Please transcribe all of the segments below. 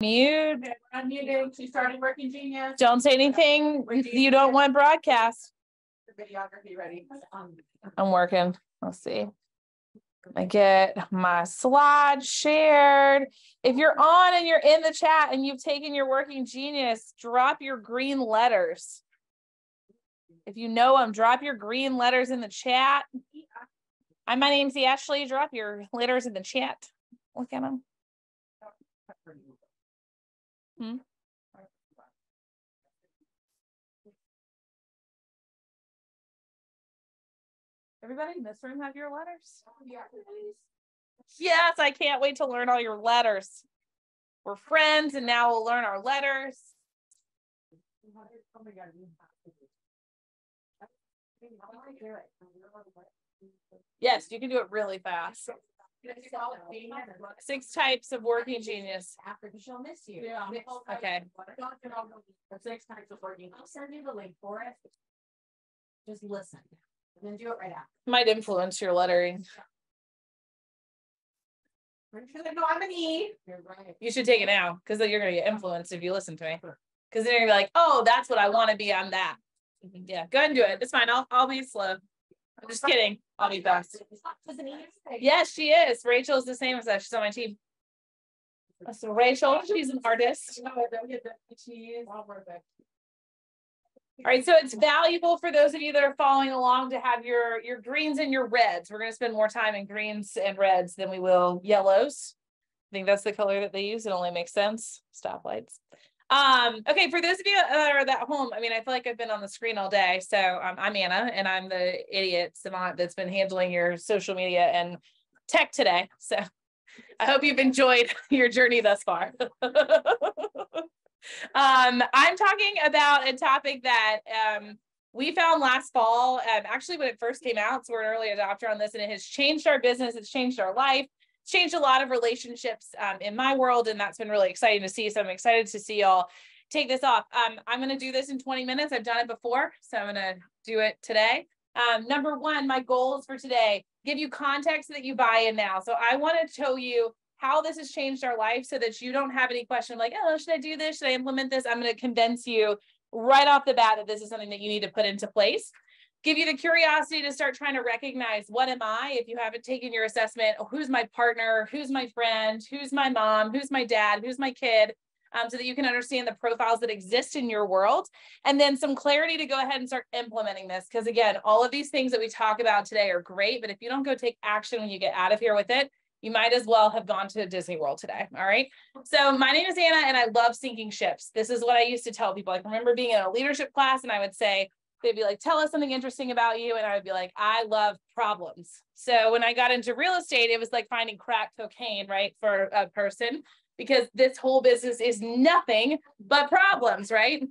Mute. Okay, unmuted. She started working genius. Don't say anything you don't want broadcast. The videography ready. I'm working. Let's see. I get my slide shared. If you're on and you're in the chat and you've taken your working genius, drop your green letters. If you know them, drop your green letters in the chat. Hi, my name's Ashley. Drop your letters in the chat. Look at them. Everybody in this room have your letters? Yes, I can't wait to learn all your letters. We're friends and now we'll learn our letters. Yes, you can do it really fast. 6 types of working genius. After she'll miss you. Yeah. Okay. 6 types of working. I'll send you the link for it. Just listen. And then do it right after. Might influence your lettering. No, I'm an E. You're right. You should take it now because then you're going to get influenced if you listen to me. Because then you're going to be like, oh, that's what I want to be. I'm that. Yeah, go ahead and do it. It's fine. I'll be slow. I'm just kidding. I'll be fast. Yes, she is. Rachel's the same as us. She's on my team. So Rachel, she's an artist. All right, so it's valuable for those of you that are following along to have your greens and your reds. We're going to spend more time in greens and reds than we will yellows. I think that's the color that they use. It only makes sense. Stoplights. Okay, for those of you that are at home, I mean, I feel like I've been on the screen all day. So I'm Anna, and I'm the idiot savant that's been handling your social media and tech today. So I hope you've enjoyed your journey thus far. I'm talking about a topic that we found last fall, actually when it first came out. So we're an early adopter on this, and it has changed our business. It's changed our life. It's changed a lot of relationships in my world, and that's been really exciting to see. So I'm excited to see y'all take this off. I'm going to do this in 20 minutes. I've done it before, so I'm going to do it today. Number one, my goals for today, give you context so that you buy in now. So I want to show you how this has changed our life so that you don't have any question like, oh, should I do this? Should I implement this? I'm going to convince you right off the bat that this is something that you need to put into place. Give you the curiosity to start trying to recognize, what am I? If you haven't taken your assessment, who's my partner? Who's my friend? Who's my mom? Who's my dad? Who's my kid? So that you can understand the profiles that exist in your world, and then some clarity to go ahead and start implementing this. Because again, all of these things that we talk about today are great, but if you don't go take action when you get out of here with it, you might as well have gone to Disney World today. All right. So my name is Anna, and I love sinking ships. This is what I used to tell people. Like, I remember being in a leadership class, and I would say, they'd be like, tell us something interesting about you. And I would be like, I love problems. So when I got into real estate, it was like finding crack cocaine, right, for a person, because this whole business is nothing but problems, right?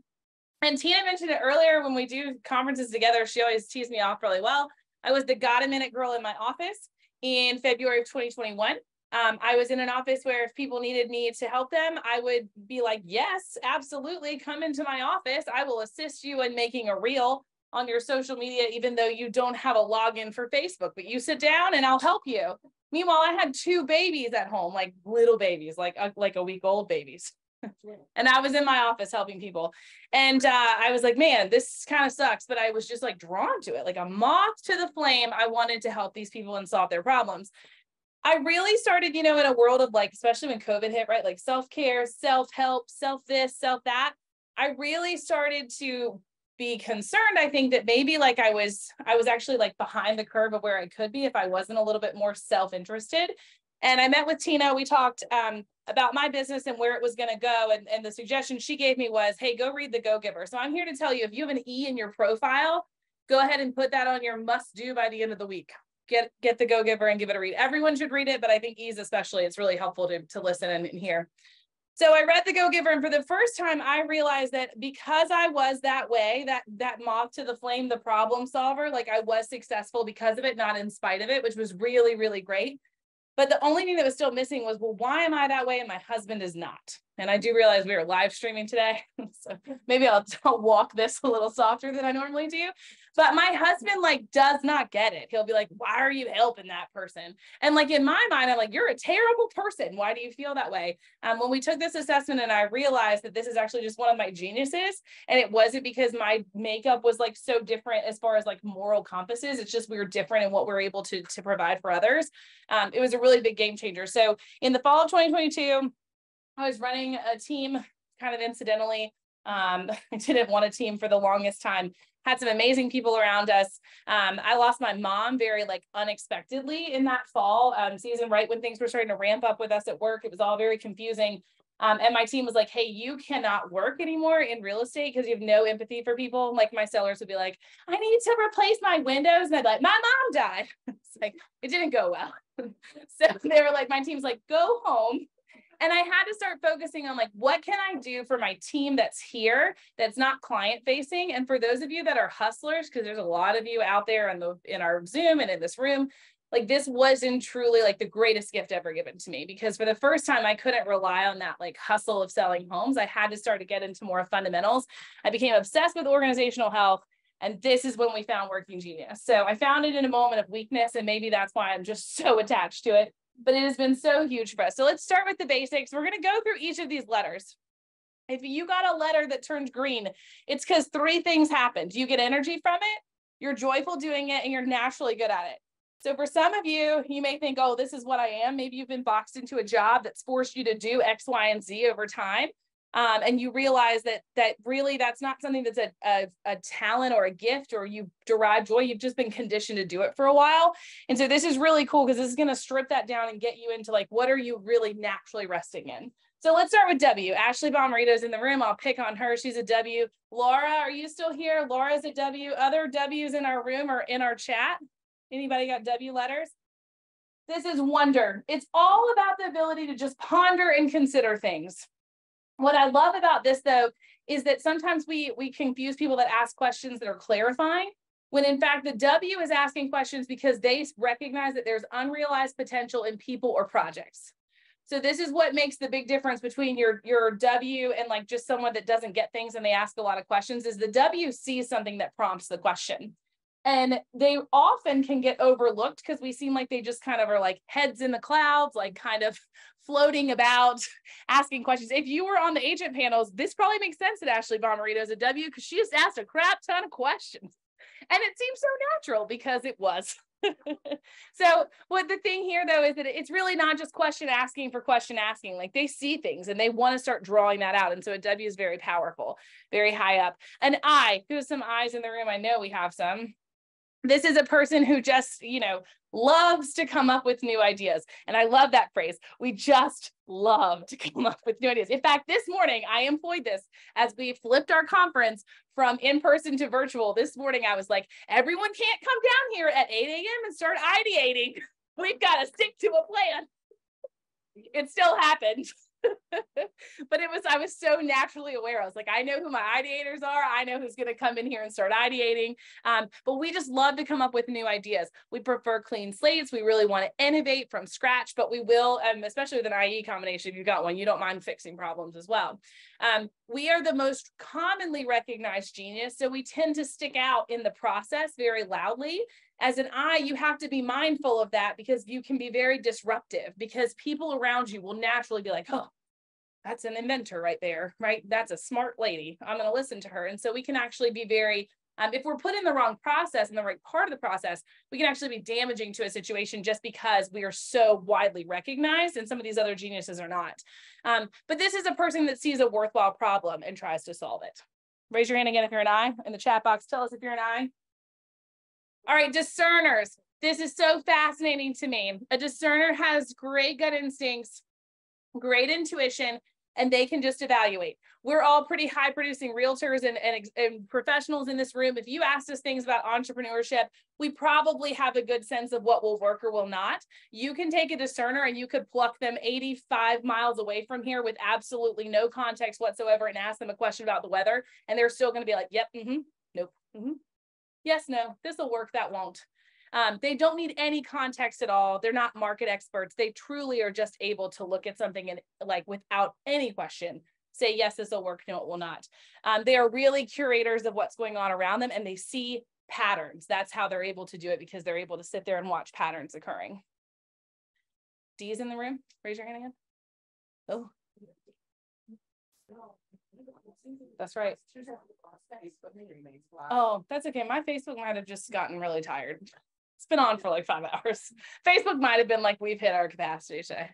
And Tina mentioned it earlier when we do conferences together. She always teased me off really well. I was the got a minute girl in my office in February of 2021. I was in an office where if people needed me to help them, I would be like, yes, absolutely. Come into my office. I will assist you in making a reel on your social media, even though you don't have a login for Facebook, but you sit down and I'll help you. Meanwhile, I had 2 babies at home, like little babies, like a week-old babies. And I was in my office helping people. And I was like, man, this kind of sucks. But I was just like drawn to it, like a moth to the flame. I wanted to help these people and solve their problems. I really started, in a world of like, especially when COVID hit, right? Like self-care, self-help, self-this, self-that. I really started to be concerned. I think that maybe like I was actually like behind the curve of where I could be if I wasn't a little bit more self-interested. And I met with Tina. We talked about my business and where it was going to go. And the suggestion she gave me was, hey, go read The Go-Giver. So I'm here to tell you, if you have an E in your profile, go ahead and put that on your must do by the end of the week. Get The Go-Giver and give it a read. Everyone should read it, but I think E's especially, it's really helpful to listen and hear. So I read The Go-Giver, and for the first time, I realized that because I was that way, that moth to the flame, the problem solver, like I was successful because of it, not in spite of it, which was really, really great. But the only thing that was still missing was, well, why am I that way and my husband is not? And I do realize we are live streaming today, so maybe I'll walk this a little softer than I normally do. But my husband like does not get it. He'll be like, why are you helping that person? And like in my mind, I'm like, you're a terrible person. Why do you feel that way? When we took this assessment and I realized that this is actually just one of my geniuses, and it wasn't because my makeup was like so different as far as like moral compasses. It's just we were different in what we're able to provide for others. It was a really big game changer. So in the fall of 2022, I was running a team kind of incidentally. I didn't want a team for the longest time. Had some amazing people around us. I lost my mom very like unexpectedly in that fall season, right when things were starting to ramp up with us at work. It was all very confusing. And my team was like, hey, you cannot work anymore in real estate because you have no empathy for people. Like my sellers would be like, I need to replace my windows. And I'd be like, my mom died. It's like, it didn't go well. So they were like, my team's like, go home. And I had to start focusing on like, what can I do for my team that's here, that's not client facing? And for those of you that are hustlers, because there's a lot of you out there in our Zoom and in this room, like this wasn't truly like the greatest gift ever given to me, because for the first time, I couldn't rely on that like hustle of selling homes. I had to start to get into more fundamentals. I became obsessed with organizational health. And this is when we found Working Genius. So I found it in a moment of weakness, and maybe that's why I'm just so attached to it. But it has been so huge for us. So let's start with the basics. We're going to go through each of these letters. If you got a letter that turned green, it's because 3 things happened. You get energy from it, you're joyful doing it, and you're naturally good at it. So for some of you, you may think, oh, this is what I am. Maybe you've been boxed into a job that's forced you to do X, Y, and Z over time. And you realize that really that's not something that's a talent or a gift, or you derive joy. You've just been conditioned to do it for a while. And so this is really cool because this is going to strip that down and get you into like, what are you really naturally resting in? So let's start with W. Ashley Bomarito's in the room. I'll pick on her. She's a W. Laura, are you still here? Laura's a W. Other W's in our room or in our chat? Anybody got W letters? This is wonder. It's all about the ability to just ponder and consider things. What I love about this, though, is that sometimes we confuse people that ask questions that are clarifying, when in fact the W is asking questions because they recognize that there's unrealized potential in people or projects. So this is what makes the big difference between your W and like just someone that doesn't get things and they ask a lot of questions, is the W sees something that prompts the question. And they often can get overlooked because we seem like they just kind of are like heads in the clouds, like kind of floating about, asking questions. If you were on the agent panels, this probably makes sense that Ashley Bomarito is a W, because she just asked a crap ton of questions. And it seems so natural because it was. So what the thing here, though, is that it's really not just question asking for question asking. Like they see things and they want to start drawing that out. And so a W is very powerful, very high up. An I, who has some I's in the room? I know we have some. This is a person who just, loves to come up with new ideas. And I love that phrase. We just love to come up with new ideas. In fact, this morning, I employed this as we flipped our conference from in-person to virtual. This morning, I was like, everyone can't come down here at 8 a.m. and start ideating. We've got to stick to a plan. It still happened. But I was so naturally aware. I was like, I know who my ideators are. I know who's going to come in here and start ideating. But we just love to come up with new ideas. We prefer clean slates. We really want to innovate from scratch, but we will, especially with an IE combination, if you've got one, you don't mind fixing problems as well. We are the most commonly recognized genius. So we tend to stick out in the process very loudly. As an I, you have to be mindful of that because you can be very disruptive, because people around you will naturally be like, oh, that's an inventor right there, right? That's a smart lady. I'm going to listen to her. And so we can actually be very, if we're put in the wrong process, in the right part of the process, we can actually be damaging to a situation just because we are so widely recognized, and some of these other geniuses are not. But this is a person that sees a worthwhile problem and tries to solve it. Raise your hand again if you're an I in the chat box. Tell us if you're an I. All right, discerners. This is so fascinating to me. A discerner has great gut instincts, great intuition, and they can just evaluate. We're all pretty high producing realtors and professionals in this room. If you asked us things about entrepreneurship, we probably have a good sense of what will work or will not. You can take a discerner and you could pluck them 85 miles away from here with absolutely no context whatsoever and ask them a question about the weather. And they're still going to be like, yep, nope, yes, no, this will work, that won't. They don't need any context at all. They're not market experts. They truly are just able to look at something and like without any question, say, yes, this will work. No, it will not. They are really curators of what's going on around them, and they see patterns. That's how they're able to do it, because they're able to sit there and watch patterns occurring. D's in the room? Raise your hand again. Oh, that's right. Oh, that's okay. My Facebook might have just gotten really tired. It's been on for like 5 hours. Facebook might have been like, we've hit our capacity today.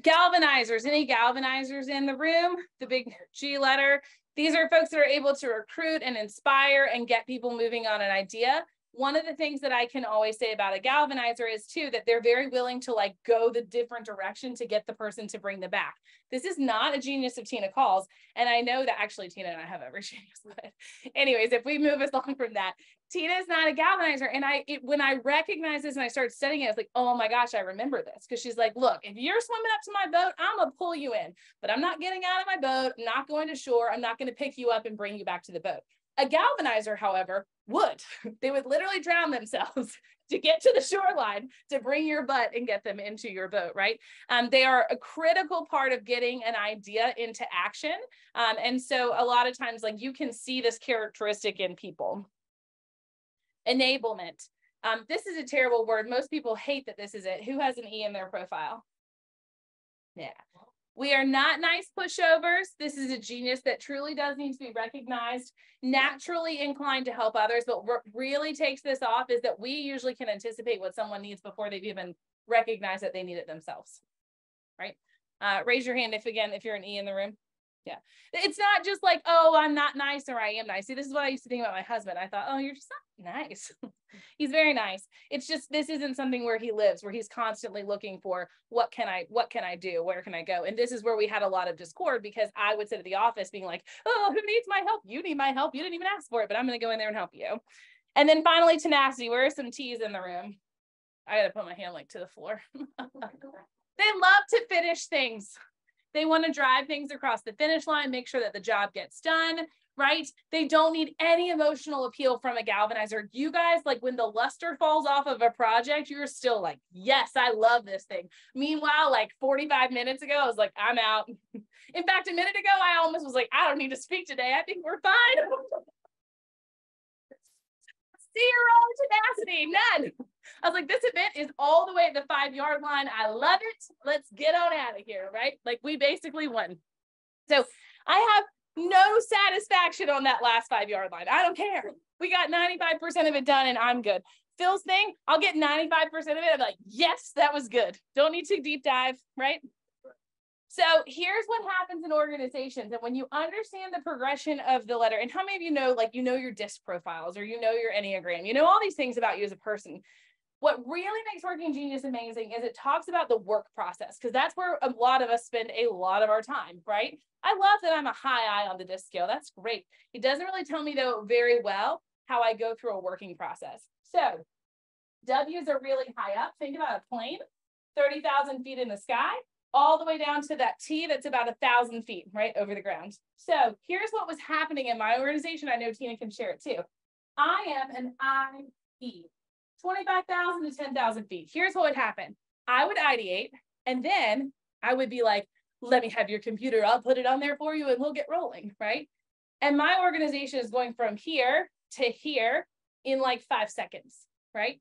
Galvanizers, any galvanizers in the room? The big G letter. These are folks that are able to recruit and inspire and get people moving on an idea. One of the things that I can always say about a galvanizer is too, that they're very willing to like go the different direction to get the person to bring them back. This is not a genius of Tina Call's. And I know that actually Tina and I have every genius, but anyways, if we move us on from that, Tina is not a galvanizer. And when I recognize this and I started studying it, I was like, oh my gosh, I remember this. Cause she's like, look, if you're swimming up to my boat, I'm gonna pull you in, but I'm not getting out of my boat. I'm not going to shore. I'm not going to pick you up and bring you back to the boat. A galvanizer, however, would. They would literally drown themselves to get to the shoreline to bring your butt and get them into your boat, right? They are a critical part of getting an idea into action. And so a lot of times, like you can see this characteristic in people. Enablement. This is a terrible word. Most people hate that this is it. Who has an E in their profile? Yeah. We are not nice pushovers. This is a genius that truly does need to be recognized, naturally inclined to help others. But what really takes this off is that we usually can anticipate what someone needs before they've even recognized that they need it themselves, right? Raise your hand if you're an E in the room. Yeah. It's not just like, oh, I'm not nice or I am nice. See, this is what I used to think about my husband. I thought, oh, you're just not nice. He's very nice. It's just, this isn't something where he lives, where he's constantly looking for what can I do? Where can I go? And this is where we had a lot of discord, because I would sit at the office being like, oh, who needs my help? You need my help. You didn't even ask for it, but I'm going to go in there and help you. And then finally, tenacity. Where are some T's in the room? I got to put my hand like to the floor. They love to finish things. They want to drive things across the finish line, make sure that the job gets done, right? They don't need any emotional appeal from a galvanizer. You guys, like when the luster falls off of a project, you're still like, yes, I love this thing. Meanwhile, like 45 minutes ago, I was like, I'm out. In fact, a minute ago, I almost was like, I don't need to speak today. I think we're fine. Zero tenacity, none. I was like, this event is all the way at the 5-yard line. I love it. Let's get on out of here, right? Like we basically won. So I have no satisfaction on that last 5-yard line. I don't care. We got 95% of it done and I'm good. Phil's thing, I'll get 95% of it. I'm like, yes, that was good. Don't need to deep dive, right? So here's what happens in organizations. And when you understand the progression of the letter, and how many of you know, like, you know, your DISC profiles, or you know, your Enneagram, you know, all these things about you as a person. What really makes Working Genius amazing is it talks about the work process, because that's where a lot of us spend a lot of our time, right? I love that I'm a high I on the DISC scale. That's great. It doesn't really tell me, though, very well how I go through a working process. So W's are really high up. Think about a plane, 30,000 feet in the sky, all the way down to that T that's about 1,000 feet, right, over the ground. So here's what was happening in my organization. I know Tina can share it too. I am an IE, 25,000 to 10,000 feet. Here's what would happen. I would ideate, and then I would be like, let me have your computer. I'll put it on there for you and we'll get rolling, right? And my organization is going from here to here in like 5 seconds, right?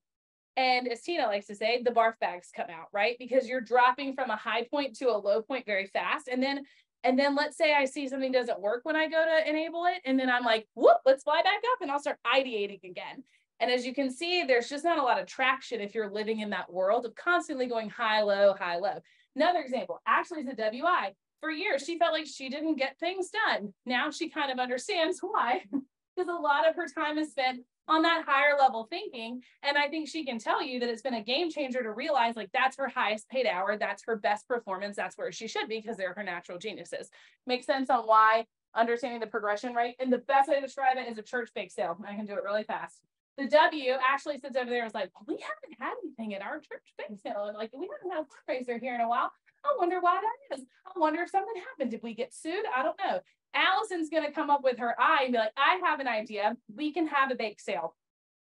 And as Tina likes to say, the barf bags come out, right? Because you're dropping from a high point to a low point very fast. And then let's say I see something doesn't work when I go to enable it. And then I'm like, whoop, let's fly back up and I'll start ideating again. And as you can see, there's just not a lot of traction if you're living in that world of constantly going high, low, high, low. Another example, Ashley's a WI. For years, she felt like she didn't get things done. Now she kind of understands why, because a lot of her time is spent on that higher level thinking. And I think she can tell you that it's been a game changer to realize like that's her highest paid hour. That's her best performance. That's where she should be, because they're her natural geniuses. Makes sense on why understanding the progression, right? And the best way to describe it is a church bake sale. I can do it really fast. The W, Ashley sits over there and is like, we haven't had anything at our church bake sale. And like, we haven't had a fundraiser here in a while. I wonder why that is. I wonder if something happened. Did we get sued? I don't know. Allison's going to come up with her eye and be like, I have an idea. We can have a bake sale.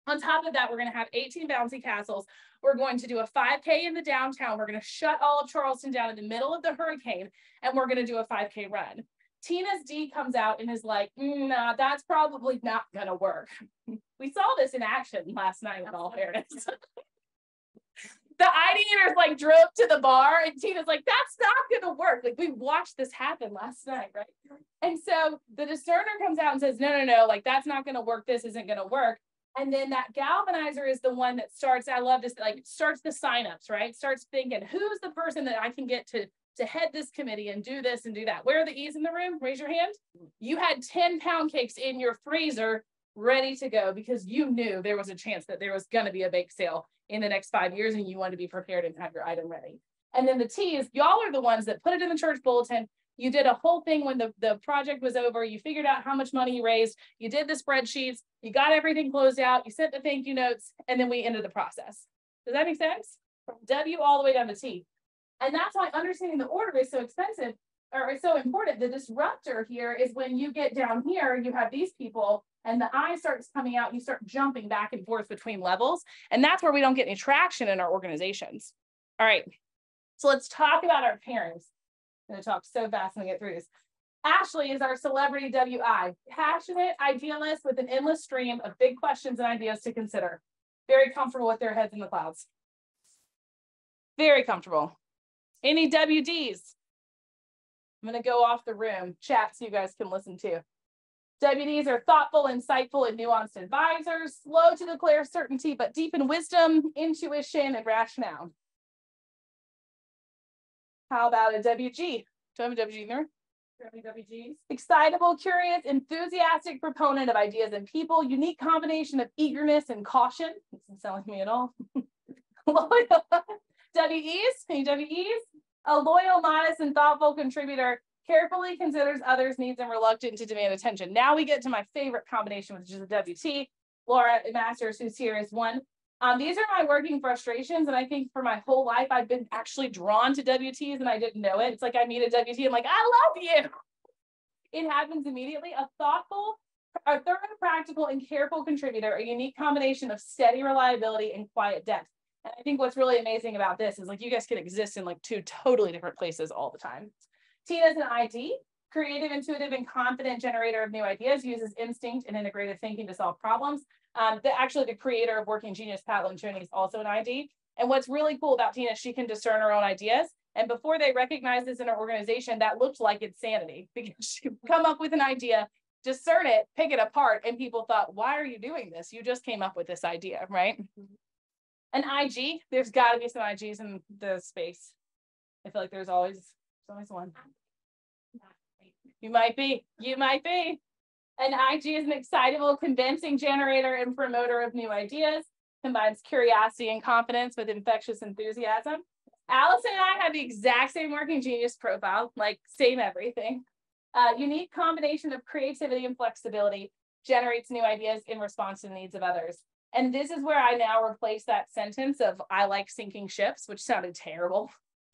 On top of that, we're going to have 18 bouncy castles. We're going to do a 5K in the downtown. We're going to shut all of Charleston down in the middle of the hurricane, and we're going to do a 5K run. Tina's D comes out and is like, nah, that's probably not going to work. We saw this in action last night, in all fairness. The ideators like drove to the bar, and Tina's like, that's not going to work. Like, we watched this happen last night, right? And so the discerner comes out and says, no, like, that's not going to work. This isn't going to work. And then that galvanizer is the one that starts, I love this, like, starts the signups, right? Starts thinking, who's the person that I can get to head this committee and do this and do that? Where are the E's in the room? Raise your hand. You had 10 pound cakes in your freezer ready to go because you knew there was a chance that there was going to be a bake sale in the next 5 years, and you want to be prepared and have your item ready. And then the T's, y'all are the ones that put it in the church bulletin. You did a whole thing when the project was over. You figured out how much money you raised. You did the spreadsheets. You got everything closed out. You sent the thank you notes, and then we ended the process. Does that make sense? From W all the way down to T. And that's why understanding the order is so expensive, or is so important. The disruptor here is when you get down here, you have these people, and the I starts coming out, you start jumping back and forth between levels. And that's where we don't get any traction in our organizations. All right, so let's talk about our parents. I'm gonna talk so fast when we get through this. Ashley is our celebrity WI, passionate idealist with an endless stream of big questions and ideas to consider. Very comfortable with their heads in the clouds. Very comfortable. Any WDs? I'm gonna go off the room, chat so you guys can listen too. WDs are thoughtful, insightful, and nuanced advisors, slow to declare certainty, but deep in wisdom, intuition, and rationale. How about a WG? Do I have a WG there? WGs? Excitable, curious, enthusiastic proponent of ideas and people, unique combination of eagerness and caution. This doesn't sound like me at all. Loyal. WEs? Any WEs? A loyal, modest, and thoughtful contributor, carefully considers others' needs and reluctant to demand attention. Now we get to my favorite combination, which is a WT. Laura Masters, who's here, is one. These are my working frustrations, and I think for my whole life, I've been actually drawn to WTs, and I didn't know it. It's like I meet a WT, I'm like, I love you. It happens immediately. A thoughtful, a thorough, practical, and careful contributor, a unique combination of steady reliability and quiet depth. And I think what's really amazing about this is like you guys can exist in like two totally different places all the time. Tina's an ID, creative, intuitive, and confident generator of new ideas, uses instinct and integrative thinking to solve problems. Actually, the creator of Working Genius, Pat Lencioni, is also an ID. And what's really cool about Tina is she can discern her own ideas. And before they recognize this in her organization, that looked like insanity because she come up with an idea, discern it, pick it apart, and people thought, why are you doing this? You just came up with this idea, right? An IG, there's got to be some IGs in the space. I feel like there's always one. You might be. An IG is an excitable, convincing generator and promoter of new ideas, combines curiosity and confidence with infectious enthusiasm. Allison and I have the exact same Working Genius profile, like same everything. Unique combination of creativity and flexibility, generates new ideas in response to the needs of others. And this is where I now replace that sentence of I like sinking ships, which sounded terrible,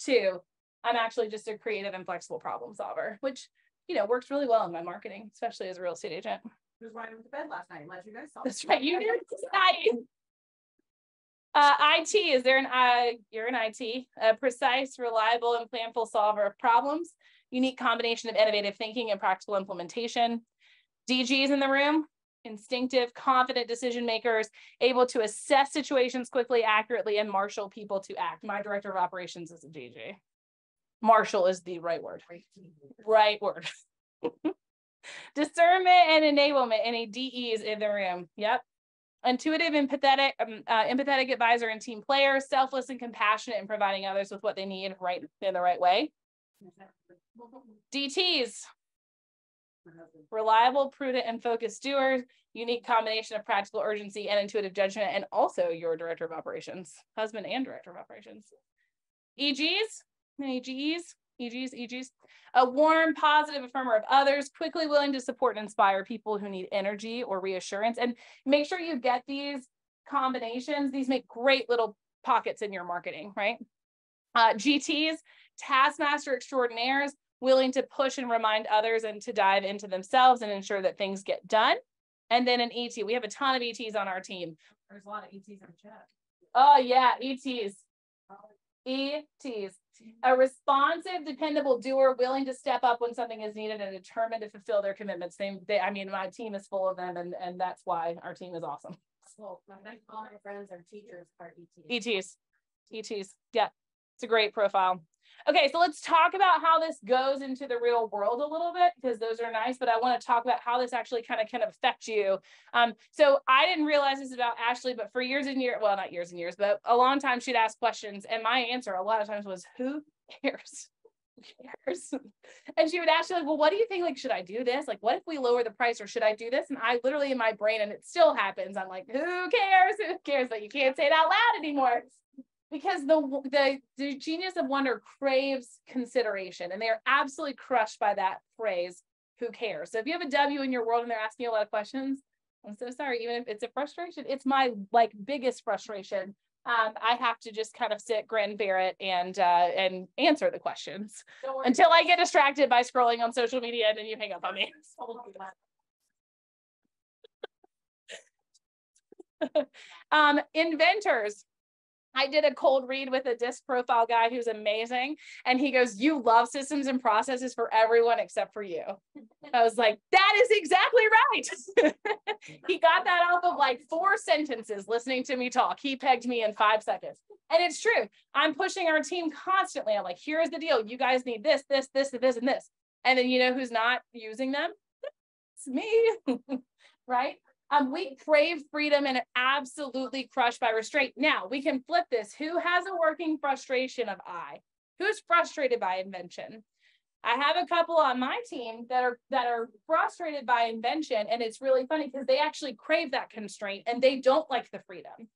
to I'm actually just a creative and flexible problem solver, which, you know, works really well in my marketing, especially as a real estate agent. Just why I went to bed last night and let you guys talk. That's right. You did. IT, is there you're an IT, a precise, reliable, and planful solver of problems, unique combination of innovative thinking and practical implementation. DGs in the room, instinctive, confident decision makers, able to assess situations quickly, accurately, and marshal people to act. My director of operations is a DG. Marshal is the right word. Right word. Discernment and enablement, any DEs in the room. Yep. Intuitive, empathetic advisor and team player, selfless and compassionate in providing others with what they need right in the right way. DTs, reliable, prudent, and focused steward, unique combination of practical urgency and intuitive judgment, and also your director of operations, husband and director of operations. EGs, any GEs? EGs, a warm, positive affirmer of others, quickly willing to support and inspire people who need energy or reassurance. And make sure you get these combinations. These make great little pockets in your marketing, right? GTs, taskmaster extraordinaires, willing to push and remind others and to dive into themselves and ensure that things get done. And then an ET, we have a ton of ETs on our team. There's a lot of ETs in the chat. Oh yeah, ETs. ETs. A responsive, dependable doer, willing to step up when something is needed and determined to fulfill their commitments. I mean, my team is full of them, and that's why our team is awesome. Well, all my friends are teachers are ETs. ETs. Yeah, it's a great profile. Okay, so let's talk about how this goes into the real world a little bit, because those are nice, but I want to talk about how this actually kind of can affect you. So I didn't realize this about Ashley, but for years and years, well, not years and years, but a long time she'd ask questions, and my answer a lot of times was, who cares? Who cares? And she would ask me, like, well, what do you think? Like, should I do this? Like, what if we lower the price, or should I do this? And I literally, in my brain, and it still happens, I'm like, who cares? Who cares? But you can't say it out loud anymore. Because the genius of wonder craves consideration, and they are absolutely crushed by that phrase, who cares? So if you have a W in your world and they're asking you a lot of questions, I'm so sorry, even if it's a frustration, it's my like biggest frustration. I have to just kind of sit, grin, bear it, and answer the questions until I get distracted by scrolling on social media and then you hang up on me. Inventors. I did a cold read with a disc profile guy who's amazing. And he goes, you love systems and processes for everyone except for you. I was like, that is exactly right. He got that off of like 4 sentences listening to me talk. He pegged me in 5 seconds. And it's true. I'm pushing our team constantly. I'm like, here's the deal. You guys need this, this, this, this, and this. And then you know who's not using them? It's me, right? We crave freedom and are absolutely crushed by restraint. Now we can flip this. Who has a working frustration of I? Who's frustrated by invention? I have a couple on my team that are frustrated by invention, and it's really funny because they actually crave that constraint and they don't like the freedom.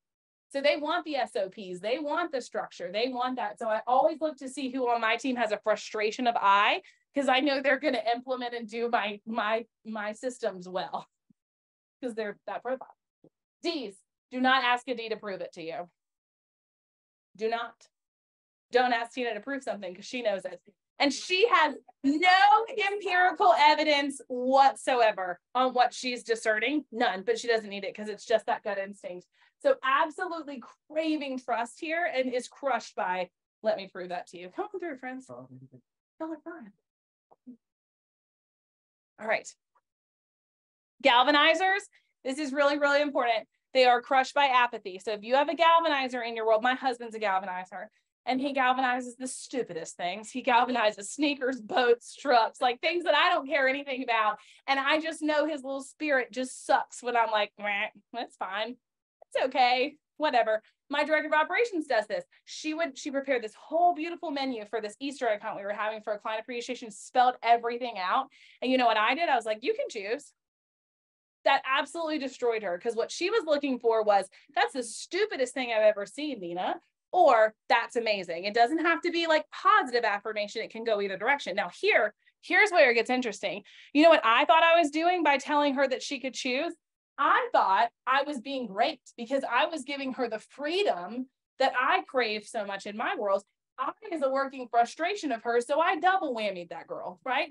So they want the SOPs, they want the structure, they want that. So I always look to see who on my team has a frustration of I, because I know they're going to implement and do my systems well. Because they're that profile. D's, do not ask a D to prove it to you. Do not. Don't ask Tina to prove something because she knows it. And she has no empirical evidence whatsoever on what she's discerning. None, but she doesn't need it because it's just that gut instinct. So absolutely craving trust here and is crushed by, let me prove that to you. Come on through, friends. Come on. All right. Galvanizers, this is really, really important. They are crushed by apathy. So if you have a galvanizer in your world, my husband's a galvanizer, and he galvanizes the stupidest things. He galvanizes sneakers, boats, trucks, like things that I don't care anything about. And I just know his little spirit just sucks when I'm like, that's fine. It's okay, whatever. My director of operations does this. She prepared this whole beautiful menu for this Easter egg hunt we were having for a client appreciation, spelled everything out. And you know what I did? I was like, you can choose. That absolutely destroyed her, because what she was looking for was, that's the stupidest thing I've ever seen, Nina, or that's amazing. It doesn't have to be like positive affirmation. It can go either direction. Now here's where it gets interesting. You know what I thought I was doing by telling her that she could choose? I thought I was being great because I was giving her the freedom that I crave so much in my world. I is a working frustration of hers, so I double whammied that girl, right?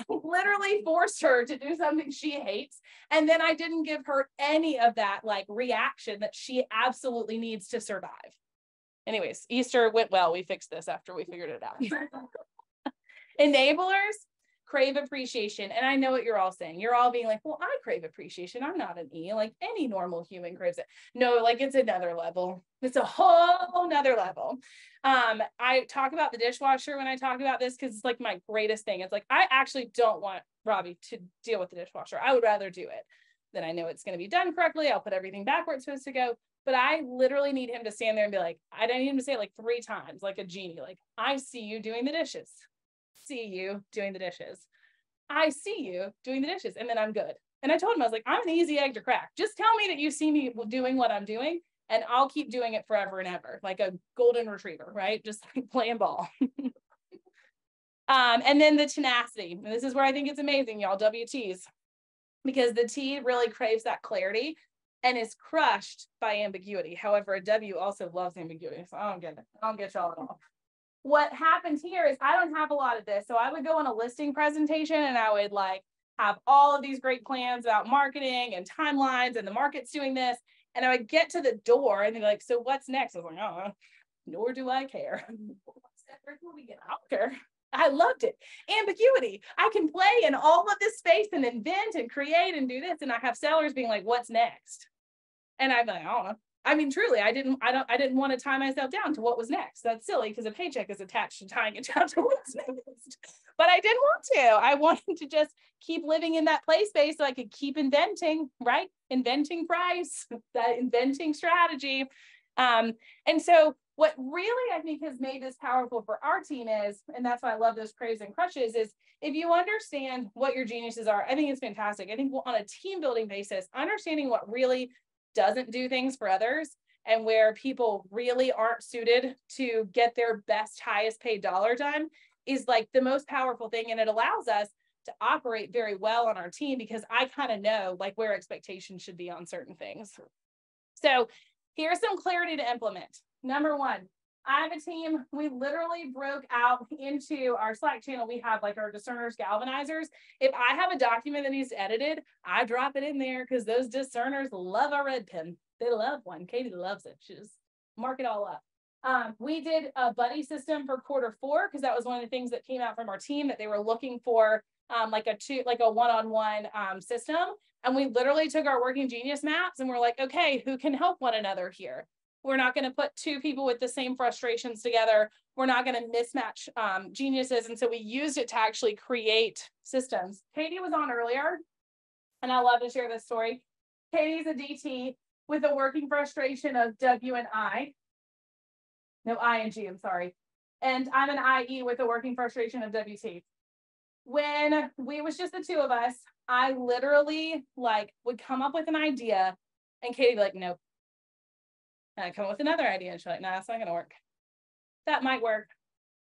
Literally forced her to do something she hates, and then I didn't give her any of that like reaction that she absolutely needs to survive. Anyways, Easter went well. We fixed this after we figured it out. Enablers crave appreciation, and I know what you're all saying. You're all being like, well, I crave appreciation. I'm not an E. Like any normal human craves it. No, like it's another level. It's a whole nother level. I talk about the dishwasher when I talk about this because it's like my greatest thing. It's like, I actually don't want Robbie to deal with the dishwasher. I would rather do it. Then I know it's going to be done correctly. I'll put everything back where it's supposed to go. But I literally need him to stand there and be like, I don't need him to say it like 3 times, like a genie. Like, I see you doing the dishes. See you doing the dishes. I see you doing the dishes. And then I'm good. And I told him, I was like, I'm an easy egg to crack. Just tell me that you see me doing what I'm doing, and I'll keep doing it forever and ever, like a golden retriever, right? Just like playing ball. And then the tenacity. And this is where I think it's amazing, y'all, WTs, because the T really craves that clarity and is crushed by ambiguity. However, a W also loves ambiguity. So I don't get it. I don't get y'all at all. What happens here is I don't have a lot of this. So I would go on a listing presentation and I would like have all of these great plans about marketing and timelines and the market's doing this. And I would get to the door and they'd be like, so what's next? I was like, oh, nor do I care. I don't care. I loved it. Ambiguity. I can play in all of this space and invent and create and do this. And I have sellers being like, what's next? And I'm like, I don't know. I mean, truly, I didn't want to tie myself down to what was next. That's silly because a paycheck is attached to tying it down to what's next. But I didn't want to. I wanted to just keep living in that play space so I could keep inventing, right? Inventing price, that inventing strategy. And so what really I think has made this powerful for our team is, and that's why I love those craves and crushes, is if you understand what your geniuses are, I think it's fantastic. I think on a team building basis, understanding what really doesn't do things for others and where people really aren't suited to get their best, highest paid dollar done is like the most powerful thing. And it allows us to operate very well on our team because I kind of know like where expectations should be on certain things. So here's some clarity to implement. Number one, I have a team. We literally broke out into our Slack channel. We have like our discerners, galvanizers. If I have a document that needs edited, I drop it in there because those discerners love a red pen. They love one. Katie loves it. She just mark it all up. We did a buddy system for Q4 because that was one of the things that came out from our team that they were looking for, like a one-on-one system. And we literally took our working genius maps and we're like, okay, who can help one another here? We're not going to put two people with the same frustrations together. We're not going to mismatch geniuses. And so we used it to actually create systems. Katie was on earlier, and I love to share this story. Katie's a DT with a working frustration of W and I. No, I and G, I'm sorry. And I'm an IE with a working frustration of WT. When we was just the two of us, I literally like would come up with an idea and Katie would be like, nope. And I come up with another idea and she's like, nah, that's not going to work. That might work.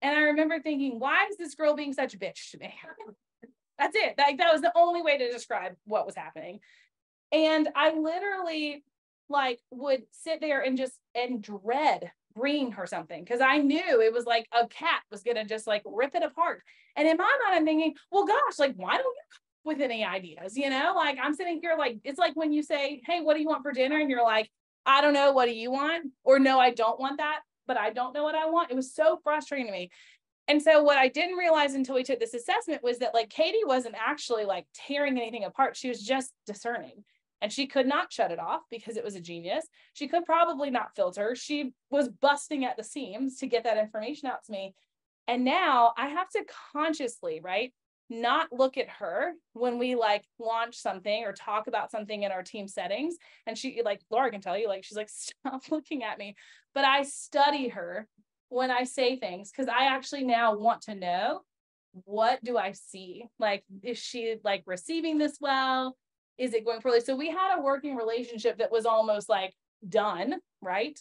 And I remember thinking, why is this girl being such a bitch to me? That's it. That was the only way to describe what was happening. And I literally like would sit there and dread bringing her something because I knew it was like a cat was going to just like rip it apart. And in my mind, I'm thinking, well, gosh, like, why don't you come up with any ideas? You know, like I'm sitting here like, it's like when you say, hey, what do you want for dinner? And you're like, I don't know. What do you want? Or no, I don't want that, but I don't know what I want. It was so frustrating to me. And so what I didn't realize until we took this assessment was that like Katie wasn't actually like tearing anything apart. She was just discerning. And she could not shut it off because it was a genius. She could probably not filter. She was busting at the seams to get that information out to me. And now I have to consciously, right, not look at her when we like launch something or talk about something in our team settings. And she, like Laura can tell you, like, she's like, stop looking at me. But I study her when I say things because I actually now want to know, what do I see? Like, is she like receiving this well? Is it going poorly? So we had a working relationship that was almost like done, right?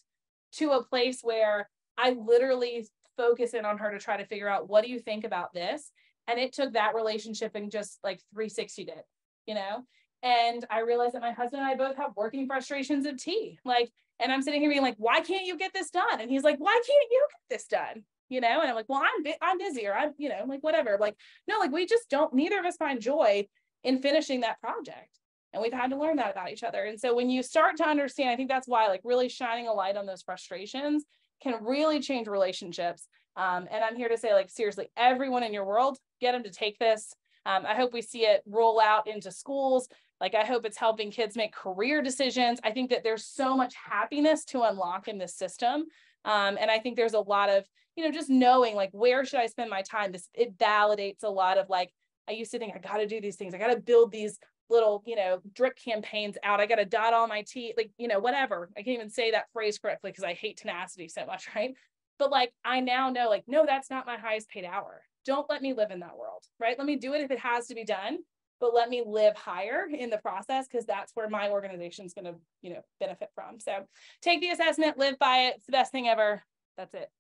To a place where I literally focus in on her to try to figure out, what do you think about this? And it took that relationship and just like 360'd it, you know? And I realized that my husband and I both have working frustrations of tea. Like, and I'm sitting here being like, why can't you get this done? And he's like, why can't you get this done? You know? And I'm like, well, I'm busy, or I'm, you know, like whatever. Like, no, like we just don't, neither of us find joy in finishing that project. And we've had to learn that about each other. And so when you start to understand, I think that's why like really shining a light on those frustrations can really change relationships. And I'm here to say, like, seriously, everyone in your world, get them to take this. I hope we see it roll out into schools. Like, I hope it's helping kids make career decisions. I think that there's so much happiness to unlock in this system. And I think there's a lot of, you know, just knowing like, where should I spend my time? It validates a lot of like, I used to think I got to do these things. I got to build these little, you know, drip campaigns out. I got to dot all my T, like, you know, whatever. I can't even say that phrase correctly because I hate tenacity so much, right? But like, I now know, like, no, that's not my highest paid hour. Don't let me live in that world, right? Let me do it if it has to be done, but let me live higher in the process because that's where my organization is going to, you know, benefit from. So take the assessment, live by it. It's the best thing ever. That's it.